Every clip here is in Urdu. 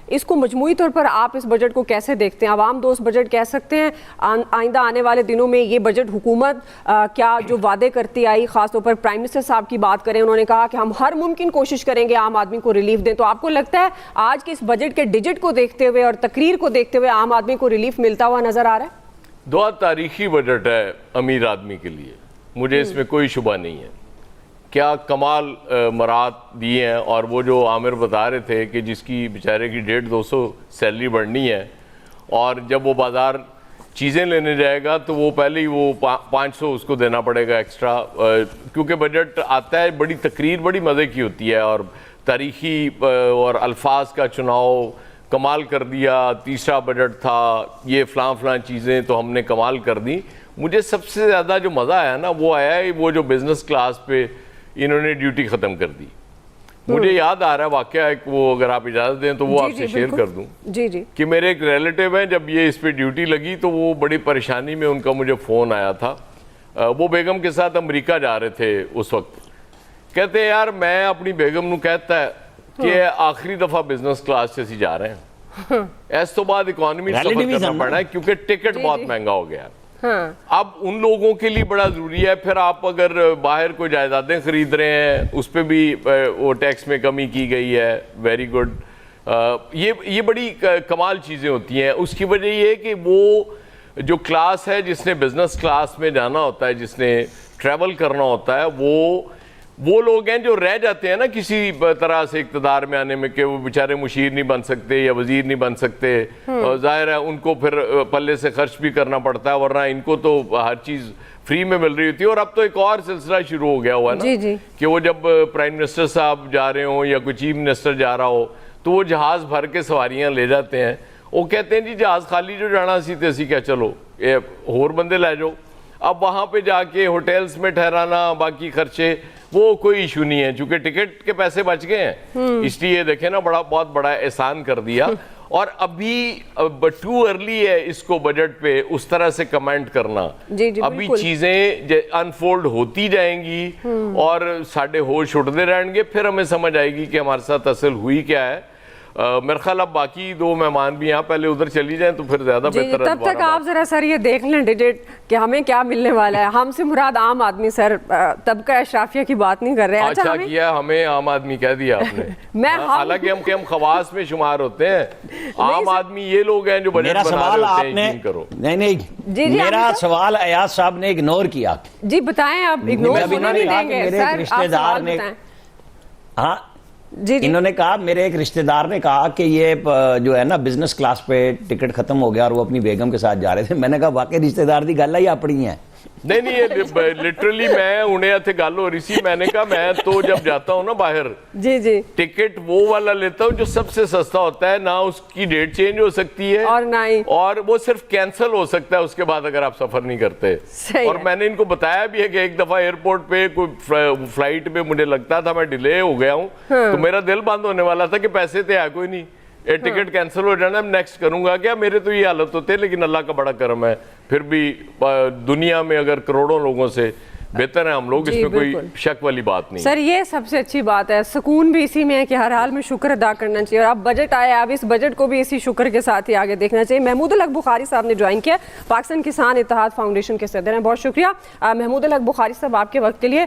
اس کو مجموعی طور پر آپ اس بجٹ کو کیسے دیکھتے ہیں؟ عوام دوست بجٹ کہہ سکتے ہیں آئندہ آنے والے دنوں میں یہ بجٹ حکومت کیا جو وعدے کرتی آئی، خاص طور پر پرائم منسٹر صاحب کی بات کریں، انہوں نے کہا کہ ہم ہر ممکن کوشش کریں گے عام آدمی کو ریلیف دیں، تو آپ کو لگتا ہے آج کے اس بجٹ کے ڈیجٹ کو دیکھتے ہوئے اور تقریر کو دیکھتے ہوئے عام آدمی کو ریلیف ملتا ہوا نظر آ رہا ہے؟ دعا تاریخی بجٹ ہے امیر آدمی کے لیے، مجھے اس میں کوئی شبہ نہیں ہے. کیا کمال مراد دیے ہیں، اور وہ جو عامر بتا رہے تھے کہ جس کی بیچارے کی 150-200 سیلری بڑھنی ہے اور جب وہ بازار چیزیں لینے جائے گا تو وہ پہلے ہی وہ 500 اس کو دینا پڑے گا ایکسٹرا، کیونکہ بجٹ آتا ہے بڑی تقریر بڑی مزے کی ہوتی ہے اور تاریخی اور الفاظ کا چناؤ کمال کر دیا، تیسرا بجٹ تھا یہ فلاں چیزیں تو ہم نے کمال کر دی. مجھے سب سے زیادہ جو مزہ آیا نا وہ آیا ہے وہ جو بزنس کلاس پہ انہوں نے ڈیوٹی ختم کر دی. مجھے یاد آ رہا ہے واقعہ ایک، وہ اگر آپ اجازت دیں تو وہ آپ سے شیئر کر دوں کہ میرے ایک ریلیٹیو ہیں، جب یہ اس پہ ڈیوٹی لگی تو وہ بڑی پریشانی میں ان کا مجھے فون آیا تھا. وہ بیگم کے ساتھ امریکہ جا رہے تھے اس وقت. کہتے ہیں یار میں اپنی بیگم نو کہتا ہے کہ آخری دفعہ بزنس کلاس سے اسی جا رہے ہیں، اس تو بعد اکانومی سفر کرنا پڑنا ہے کیونکہ ٹکٹ بہت مہنگا ہو گیا. اب ان لوگوں کے لیے بڑا ضروری ہے. پھر آپ اگر باہر کوئی جائیدادیں خرید رہے ہیں اس پہ بھی وہ ٹیکس میں کمی کی گئی ہے، ویری گڈ. یہ بڑی کمال چیزیں ہوتی ہیں. اس کی وجہ یہ ہے کہ وہ جو کلاس ہے جس نے بزنس کلاس میں جانا ہوتا ہے، جس نے ٹریول کرنا ہوتا ہے، وہ لوگ ہیں جو رہ جاتے ہیں نا کسی طرح سے اقتدار میں آنے میں، کہ وہ بیچارے مشیر نہیں بن سکتے یا وزیر نہیں بن سکتے. ظاہر ہے ان کو پھر پلے سے خرچ بھی کرنا پڑتا ہے، ورنہ ان کو تو ہر چیز فری میں مل رہی ہوتی ہے. اور اب تو ایک اور سلسلہ شروع ہو گیا ہوا ہے نا کہ وہ جب پرائم منسٹر صاحب جا رہے ہوں یا کوئی چیف منسٹر جا رہا ہو تو وہ جہاز بھر کے سواریاں لے جاتے ہیں. وہ کہتے ہیں جی جہاز خالی جو جانا سی تے اسی کیا چلو اور بندے لے جاؤ. اب وہاں پہ جا کے ہوٹلز میں ٹھہرانا باقی خرچے وہ کوئی ایشو نہیں ہے، چونکہ ٹکٹ کے پیسے بچ گئے ہیں. اس لیے دیکھیں نا بہت بڑا احسان کر دیا. اور ابھی ٹو ارلی ہے اس کو بجٹ پہ اس طرح سے کمنٹ کرنا. ابھی چیزیں انفولڈ ہوتی جائیں گی اور ساڈے ہوش اٹھتے رہیں گے، پھر ہمیں سمجھ آئے گی کہ ہمارے ساتھ اصل ہوئی کیا ہے. میرے خیال اب باقی دو مہمان بھی یہاں پہلے ادھر چلی جائیں تو پھر زیادہ بہتر ہے. تب تک آپ ذرا سر یہ دیکھ لیں ڈیجٹ کہ ہمیں کیا ملنے والا ہے. ہم سے مراد عام آدمی سر، طبقہ اشرافیہ کی بات نہیں کر رہے. اچھا کیا ہمیں عام آدمی کہہ دیا آپ نے. حالانکہ ہم خواص میں شمار ہوتے ہیں. عام آدمی یہ لوگ ہیں جو بجٹ بنا رہے ہوتے ہیں. کرو نہیں میرا سوال ایاز صاحب نے اگنور کیا. جی بتائیں. آپ اگنور نہیں دیں گے سر، آپ سوال بتائیں. ہاں انہوں نے کہا، میرے ایک رشتہ دار نے کہا کہ یہ جو ہے نا بزنس کلاس پہ ٹکٹ ختم ہو گیا اور وہ اپنی بیگم کے ساتھ جا رہے تھے. میں نے کہا واقعی رشتہ دار دی گل ہے یا اپنی ہے؟ نہیں یہ لٹرلی میں انہیں تھے گل ہو رہی سی. میں نے کہا میں تو جب جاتا ہوں نا باہر ٹکٹ وہ والا لیتا ہوں جو سب سے سستا ہوتا ہے، نہ اس کی ڈیٹ چینج ہو سکتی ہے اور وہ صرف کینسل ہو سکتا ہے اس کے بعد اگر آپ سفر نہیں کرتے. اور میں نے ان کو بتایا بھی ہے کہ ایک دفعہ ایئرپورٹ پہ کوئی فلائٹ پہ مجھے لگتا تھا میں ڈیلے ہو گیا ہوں تو میرا دل بند ہونے والا تھا کہ پیسے تھے کوئی نہیں، ٹکٹ کینسل ہو جانا، نیکسٹ کروں گا کیا. میرے تو یہ حالت ہوتے، لیکن اللہ کا بڑا کرم ہے پھر بھی دنیا میں اگر کروڑوں لوگوں سے بہتر ہے ہم لوگ، اس میں کوئی شک والی بات نہیں. سر یہ سب سے اچھی بات ہے، سکون بھی اسی میں ہے کہ ہر حال میں شکر ادا کرنا چاہیے. اور اب بجٹ آیا، اب اس بجٹ کو بھی اسی شکر کے ساتھ ہی آگے دیکھنا چاہیے. محمود الحق بخاری صاحب نے جوائن کیا، پاکستان کسان اتحاد فاؤنڈیشن کے صدر ہیں. بہت شکریہ محمود الحق بخاری صاحب آپ کے وقت کے لیے.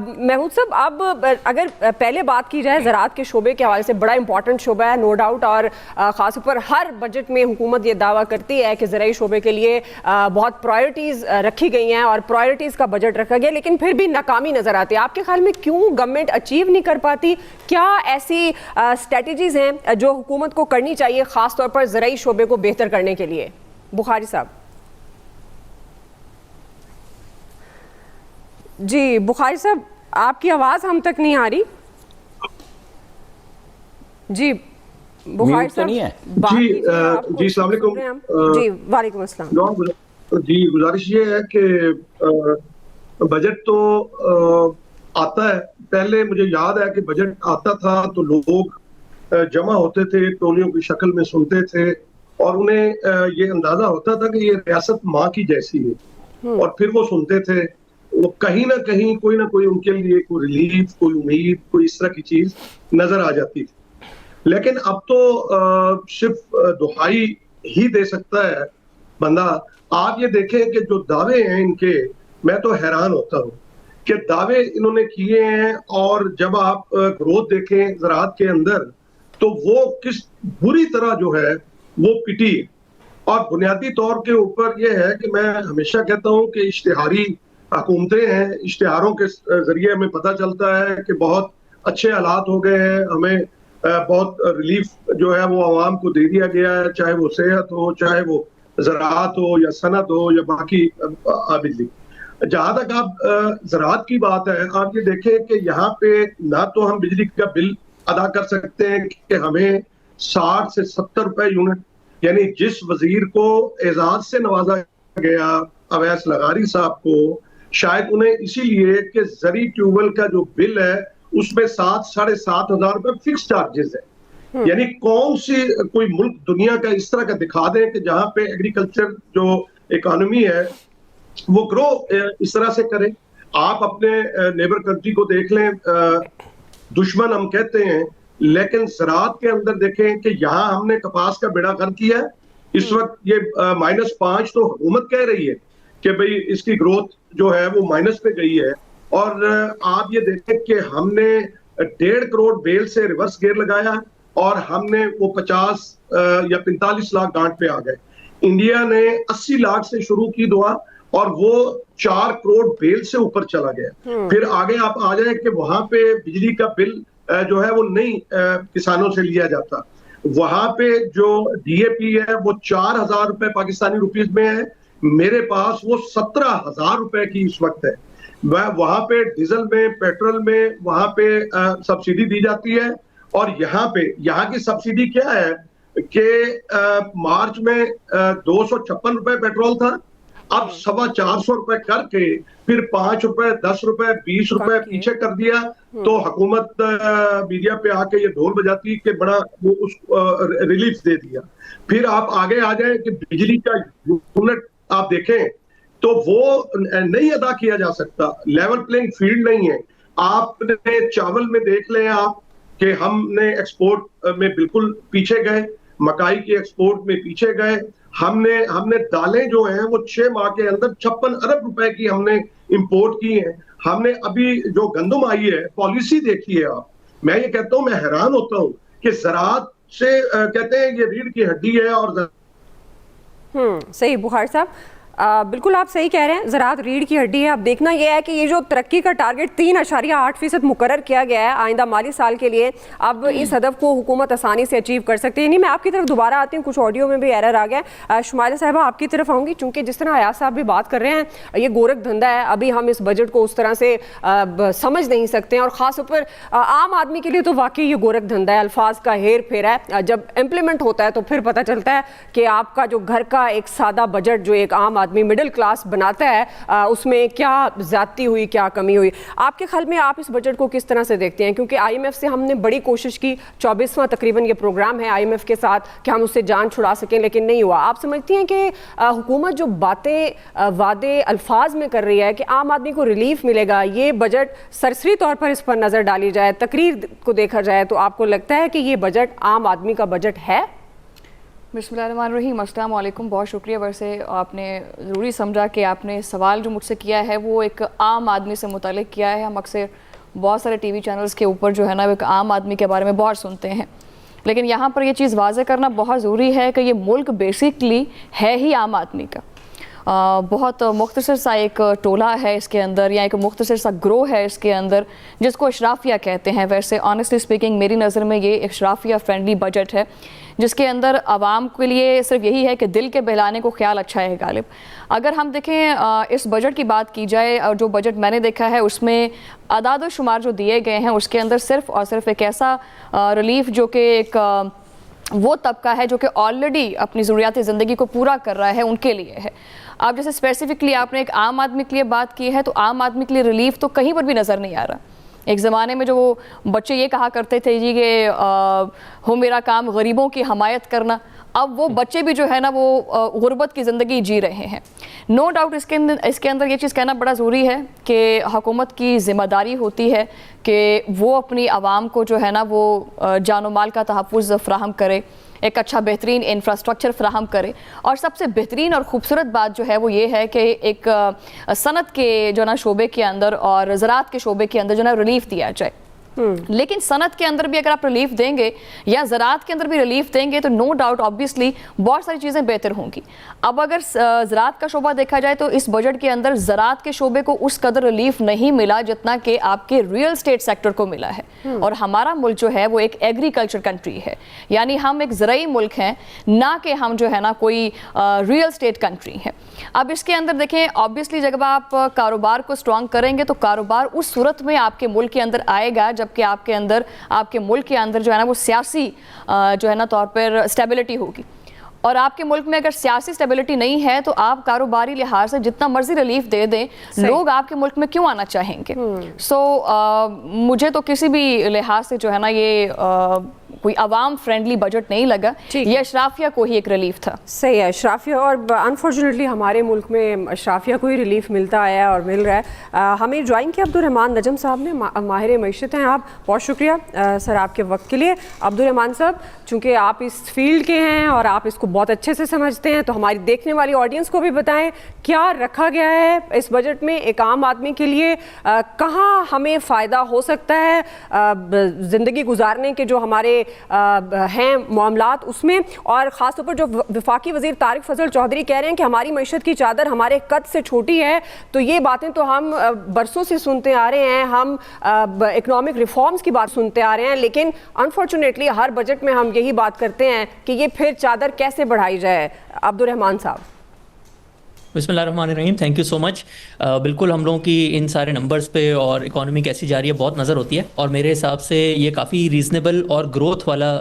محمود صاحب اب اگر پہلے بات کی جائے زراعت کے شعبے کے حوالے سے، بڑا امپورٹنٹ شعبہ ہے نو ڈاؤٹ، اور خاص طور پر ہر بجٹ میں حکومت یہ دعویٰ کرتی ہے کہ زرعی شعبے کے لیے بہت پرائرٹیز رکھی گئی ہیں اور پرائرٹیز کا بجٹ رکھا گیا، لیکن پھر بھی ناکامی نظر آتی ہے. آپ کے خیال میں کیوں گورنمنٹ اچیو نہیں کر پاتی؟ کیا ایسی اسٹریٹجیز ہیں جو حکومت کو کرنی چاہیے خاص طور پر زرعی شعبے کو بہتر کرنے کے لیے؟ بخاری صاحب. جی بخاری صاحب آپ کی آواز ہم تک نہیں آ رہی. جی بخاری صاحب. جی السلام علیکم. جی وعلیکم السلام. جی گزارش یہ ہے کہ بجٹ تو آتا ہے، پہلے مجھے یاد ہے کہ بجٹ آتا تھا تو لوگ جمع ہوتے تھے، ٹولیوں کی شکل میں سنتے تھے اور انہیں یہ اندازہ ہوتا تھا کہ یہ ریاست ماں کی جیسی ہے، اور پھر وہ سنتے تھے. وہ کہیں نہ کہیں کوئی نہ کوئی ان کے لیے کوئی ریلیف، کوئی امید، کوئی اس طرح کی چیز نظر آ جاتی تھی. لیکن اب تو صرف دہائی ہی دے سکتا ہے بندہ. آپ یہ دیکھیں کہ جو دعوے ہیں ان کے, میں تو حیران ہوتا ہوں کہ دعوے انہوں نے کیے ہیں, اور جب آپ گروتھ دیکھیں زراعت کے اندر تو وہ کس بری طرح جو ہے وہ پٹی. اور بنیادی طور کے اوپر یہ ہے کہ میں ہمیشہ کہتا ہوں کہ اشتہاری حکومتیں ہیں, اشتہاروں کے ذریعے ہمیں پتہ چلتا ہے کہ بہت اچھے حالات ہو گئے ہیں, ہمیں بہت ریلیف جو ہے وہ عوام کو دے دیا گیا ہے, چاہے وہ صحت ہو, چاہے وہ زراعت ہو یا صنعت ہو یا باقی بجلی. جہاں تک آپ زراعت کی بات ہے, آپ یہ دیکھیں کہ یہاں پہ نہ تو ہم بجلی کا بل ادا کر سکتے ہیں کہ ہمیں 60 سے 70 روپے یونٹ, یعنی جس وزیر کو اعزاز سے نوازا گیا اویس لغاری صاحب کو, شاید انہیں اسی لیے کہ زرعی ٹیوبویل کا جو بل ہے اس میں 7,000-7,500 روپے فکس چارجز ہے. یعنی کون سی کوئی ملک دنیا کا اس طرح کا دکھا دیں کہ جہاں پہ ایگریکلچر جو اکانومی ہے وہ گرو اس طرح سے کرے. آپ اپنے نیبر کنٹری کو دیکھ لیں, دشمن ہم کہتے ہیں, لیکن زراعت کے اندر دیکھیں کہ یہاں ہم نے کپاس کا بیڑا غرق کیا ہے. اس وقت یہ -5 تو حکومت کہہ رہی ہے کہ بھئی اس کی گروتھ جو ہے وہ مائنس پہ گئی ہے. اور آپ یہ دیکھیں کہ ہم نے 1.5 کروڑ بیل سے ریورس گیئر لگایا اور ہم نے وہ 50 یا 45 لاکھ گانٹ پہ آ گئے. انڈیا نے 80 لاکھ سے شروع کی دعا اور وہ 4 کروڑ بیل سے اوپر چلا گیا. پھر آگے آپ آ جائیں کہ وہاں پہ بجلی کا بل جو ہے وہ نہیں کسانوں سے لیا جاتا. وہاں پہ جو ڈی اے پی ہے وہ 4,000 روپے پاکستانی روپیز میں ہے, میرے پاس وہ 17,000 روپے کی اس وقت ہے. وہاں پہ ڈیزل میں, پیٹرول میں وہاں پہ سبسڈی دی جاتی ہے. اور یہاں کی سبسڈی کیا ہے کہ مارچ میں 256 روپے پیٹرول تھا, اب 450 روپے کر کے پھر 5 روپے, 10 روپے, 20 روپے پیچھے کر دیا. تو حکومت میڈیا پہ آ کے یہ ڈھول بجاتی کہ بڑا وہ اس ریلیف دے دیا. پھر آپ آگے آ جائیں کہ بجلی کا یونٹ آپ دیکھیں تو وہ نہیں ادا کیا جا سکتا, لیول پلینگ فیلڈ نہیں ہے. آپ نے چاول میں دیکھ لیں آپ کہ ہم نے ایکسپورٹ میں بالکل پیچھے گئے, مکائی کی ایکسپورٹ میں پیچھے گئے. ہم نے دالیں جو ہیں وہ 6 ماہ کے اندر 56 ارب روپے کی ہم نے امپورٹ کی ہیں. ہم نے ابھی جو گندم آئی ہے پالیسی دیکھی ہے آپ, میں یہ کہتا ہوں, میں حیران ہوتا ہوں کہ زراعت سے کہتے ہیں یہ ریڑھ کی ہڈی ہے. اور صحیح بخاری صاحب, بالکل آپ صحیح کہہ رہے ہیں, زراعت ریڑھ کی ہڈی ہے. اب دیکھنا یہ ہے کہ یہ جو ترقی کا ٹارگٹ 3.8% مقرر کیا گیا ہے آئندہ مالی سال کے لیے, اب اس ہدف کو حکومت آسانی سے اچیو کر سکتی ہے. نہیں, میں آپ کی طرف دوبارہ آتی ہوں, کچھ آڈیو میں بھی ایرر آ گیا. شمائلہ صاحبہ آپ کی طرف آؤں گی, چونکہ جس طرح ایاز صاحب بھی بات کر رہے ہیں یہ گورکھ دھندا ہے. ابھی ہم اس بجٹ کو اس طرح سے سمجھ نہیں سکتے ہیں, اور خاص طور پر عام آدمی کے لیے تو واقعی یہ گورکھ دھندا ہے, الفاظ کا ہیر پھیر ہے. جب امپلیمنٹ ہوتا ہے تو پھر پتہ چلتا ہے کہ آپ کا جو گھر کا ایک سادہ بجٹ جو ایک عام آدمی مڈل کلاس بناتا ہے اس میں کیا زیادتی ہوئی, کیا کمی ہوئی. آپ کے خیال میں آپ اس بجٹ کو کس طرح سے دیکھتے ہیں؟ کیونکہ آئی ایم ایف سے ہم نے بڑی کوشش کی, 24واں تقریباً یہ پروگرام ہے آئی ایم ایف کے ساتھ کہ ہم اس سے جان چھڑا سکیں, لیکن نہیں ہوا. آپ سمجھتی ہیں کہ حکومت جو باتیں وعدے الفاظ میں کر رہی ہے کہ عام آدمی کو ریلیف ملے گا, یہ بجٹ سرسری طور پر اس پر نظر ڈالی جائے, تقریر کو دیکھا جائے, تو آپ کو لگتا ہے کہ یہ بجٹ عام آدمی کا بجٹ ہے؟ بسم اللہ الرحمن الرحیم. السلام علیکم, بہت شکریہ. ویسے آپ نے ضروری سمجھا کہ آپ نے سوال جو مجھ سے کیا ہے وہ ایک عام آدمی سے متعلق کیا ہے. ہم اکثر بہت سارے ٹی وی چینلز کے اوپر جو ہے نا ایک عام آدمی کے بارے میں بہت سنتے ہیں, لیکن یہاں پر یہ چیز واضح کرنا بہت ضروری ہے کہ یہ ملک بیسکلی ہے ہی عام آدمی کا. بہت مختصر سا ایک ٹولہ ہے اس کے اندر, یا ایک مختصر سا گروہ ہے اس کے اندر جس کو اشرافیہ کہتے ہیں. ویسے آنیسٹلی سپیکنگ میری نظر میں یہ اشرافیہ فرینڈلی بجٹ ہے جس کے اندر عوام کے لیے صرف یہی ہے کہ دل کے بہلانے کو خیال اچھا ہے غالب. اگر ہم دیکھیں اس بجٹ کی بات کی جائے, اور جو بجٹ میں نے دیکھا ہے اس میں اعداد و شمار جو دیے گئے ہیں اس کے اندر صرف اور صرف ایک ایسا ریلیف جو کہ ایک وہ طبقہ ہے جو کہ آلریڈی اپنی ضروریات زندگی کو پورا کر رہا ہے ان کے لیے ہے. آپ جیسے اسپیسیفکلی آپ نے ایک عام آدمی کے لیے بات کی ہے, تو عام آدمی کے لیے ریلیف تو کہیں پر بھی نظر نہیں آ رہا. ایک زمانے میں جو وہ بچے یہ کہا کرتے تھے جی کہ ہو میرا کام غریبوں کی حمایت کرنا، اب وہ بچے بھی جو ہے نا وہ غربت کی زندگی جی رہے ہیں. نو ڈاؤٹ اس کے اندر یہ چیز کہنا بڑا ضروری ہے کہ حکومت کی ذمہ داری ہوتی ہے کہ وہ اپنی عوام کو جو ہے نا وہ جان و مال کا تحفظ فراہم کرے، ایک اچھا بہترین انفراسٹرکچر فراہم کرے، اور سب سے بہترین اور خوبصورت بات جو ہے وہ یہ ہے کہ ایک صنعت کے جو نا شعبے کے اندر اور زراعت کے شعبے کے اندر جو نا ریلیف دیا جائے. لیکن صنعت کے اندر بھی اگر آپ ریلیف دیں گے یا زراعت کے اندر بھی ریلیف دیں گے تو نو ڈاؤٹ آبویسلی بہت ساری چیزیں بہتر ہوں گی. اب اگر زراعت کا شعبہ دیکھا جائے تو اس بجٹ کے اندر زراعت کے شعبے کو اس قدر ریلیف نہیں ملا جتنا کہ آپ کے ریئل اسٹیٹ سیکٹر کو ملا ہے. اور ہمارا ملک جو ہے وہ ایک ایگریکلچر کنٹری ہے، یعنی ہم ایک زرعی ملک ہیں، نہ کہ ہم جو ہے نا کوئی ریئل اسٹیٹ کنٹری ہے. اب اس کے اندر دیکھیں آبویسلی جب آپ کاروبار کو اسٹرانگ کریں گے تو کاروبار اس صورت میں آپ کے ملک کے اندر آئے گا جب کہ آپ کے ملک کے اندر جو ہے نا وہ سیاسی جو ہے نا طور پر اسٹیبلٹی ہوگی. اور آپ کے ملک میں اگر سیاسی اسٹیبلٹی نہیں ہے تو آپ کاروباری لحاظ سے جتنا مرضی ریلیف دے دیں لوگ آپ کے ملک میں کیوں آنا چاہیں گے. سو مجھے تو کسی بھی لحاظ سے جو ہے نا یہ کوئی عوام فرینڈلی بجٹ نہیں لگا، یہ اشرافیہ کو ہی ایک ریلیف تھا. صحیح ہے، اشرافیہ، اور انفارچونیٹلی ہمارے ملک میں اشرافیہ کو ہی ریلیف ملتا آیا ہے اور مل رہا ہے. ہمیں جوائن کیا عبدالرحمان نجم صاحب نے، ماہر معیشت ہیں آپ، بہت شکریہ سر آپ کے وقت کے لیے. عبدالرحمان صاحب، چونکہ آپ اس فیلڈ کے ہیں اور آپ اس کو بہت اچھے سے سمجھتے ہیں تو ہماری دیکھنے والی آڈینس کو بھی بتائیں کیا رکھا گیا ہے اس بجٹ میں ایک عام آدمی کے لیے، کہاں ہمیں فائدہ ہو سکتا ہے زندگی گزارنے کے جو ہمارے ہیں معاملات اس میں، اور خاص طور پر جو وفاقی وزیر طارق فضل چودھری کہہ رہے ہیں کہ ہماری معیشت کی چادر ہمارے قد سے چھوٹی ہے. تو یہ باتیں تو ہم برسوں سے سنتے آ رہے ہیں، ہم اکنامک ریفارمز کی بات سنتے آ رہے ہیں، لیکن انفارچونیٹلی ہر بجٹ میں ہم یہی بات کرتے ہیں کہ یہ پھر چادر کیسے بڑھائی جائے. عبدالرحمان صاحب. بسم اللہ الرحمن الرحیم، تھینک یو سو مچ. بالکل ہم لوگوں کی ان سارے نمبرز پہ اور اکانومی کیسی جا رہی ہے بہت نظر ہوتی ہے، اور میرے حساب سے یہ کافی ریزنیبل اور گروتھ والا